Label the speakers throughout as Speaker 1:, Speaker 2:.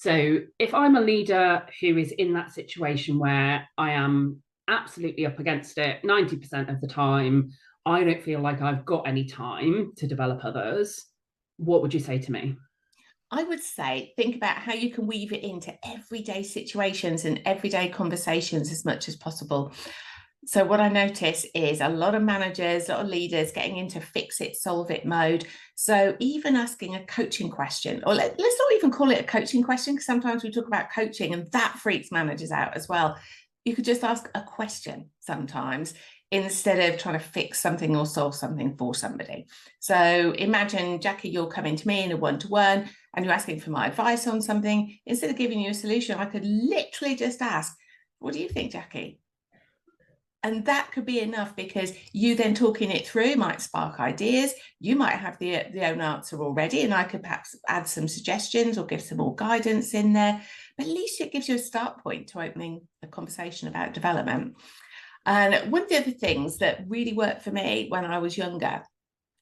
Speaker 1: So if I'm a leader who is in that situation where I am absolutely up against it 90% of the time, I don't feel like I've got any time to develop others, what would you say to me?
Speaker 2: I would say think about how you can weave it into everyday situations and everyday conversations as much as possible. So what I notice is a lot of managers, a lot of leaders getting into fix it, solve it mode. So even asking a coaching question, or let's not even call it a coaching question, because sometimes we talk about coaching and that freaks managers out as well. You could just ask a question sometimes instead of trying to fix something or solve something for somebody. So imagine, Jackie, you're coming to me in a one-to-one and you're asking for my advice on something. Instead of giving you a solution, I could literally just ask, what do you think, Jackie? And that could be enough, because you then talking it through might spark ideas. You might have the own answer already, and I could perhaps add some suggestions or give some more guidance in there. But at least it gives you a start point to opening a conversation about development. And one of the other things that really worked for me when I was younger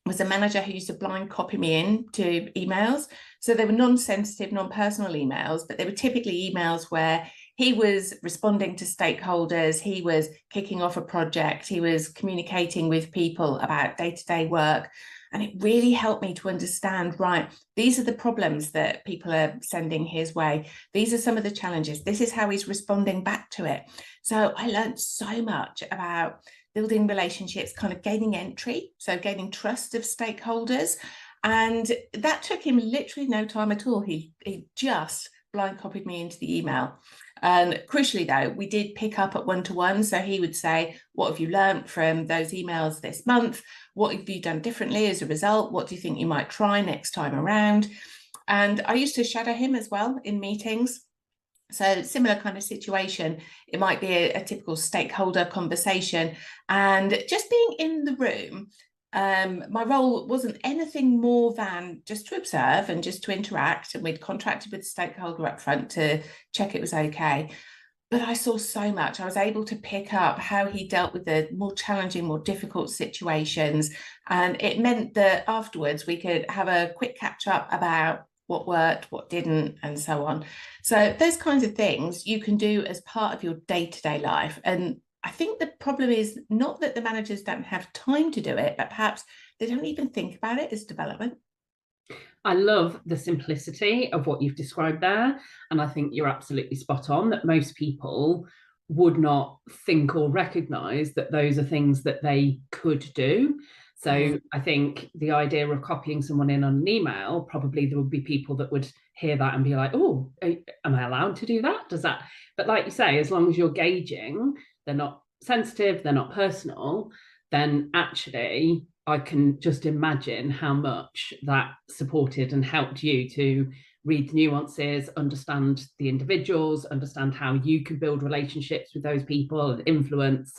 Speaker 2: was a manager who used to blind copy me in to emails. So they were non-sensitive, non-personal emails, but they were typically emails where he was responding to stakeholders, he was kicking off a project, he was communicating with people about day-to-day work. And it really helped me to understand, right, these are the problems that people are sending his way. These are some of the challenges. This is how he's responding back to it. So I learned so much about building relationships, kind of gaining entry, so gaining trust of stakeholders. And that took him literally no time at all. He just blind copied me into the email. And crucially, though, we did pick up at one-to-one. So he would say, what have you learned from those emails this month? What have you done differently as a result? What do you think you might try next time around? And I used to shadow him as well in meetings. So similar kind of situation, it might be a typical stakeholder conversation, and just being in the room. My role wasn't anything more than just to observe and just to interact, and we'd contracted with the stakeholder up front to check it was okay. But I saw so much. I was able to pick up how he dealt with the more challenging, more difficult situations. And it meant that afterwards we could have a quick catch up about what worked, what didn't, and so on. So those kinds of things you can do as part of your day-to-day life. And I think the problem is not that the managers don't have time to do it, but perhaps they don't even think about it as development.
Speaker 1: I love the simplicity of what you've described there. And I think you're absolutely spot on that most people would not think or recognize that those are things that they could do. So
Speaker 2: Mm.
Speaker 1: I think the idea of copying someone in on an email, probably there would be people that would hear that and be like, oh, am I allowed to do that? Does that? But like you say, as long as you're gauging, they're not sensitive, they're not personal, then actually I can just imagine how much that supported and helped you to read the nuances, understand the individuals, understand how you can build relationships with those people and influence.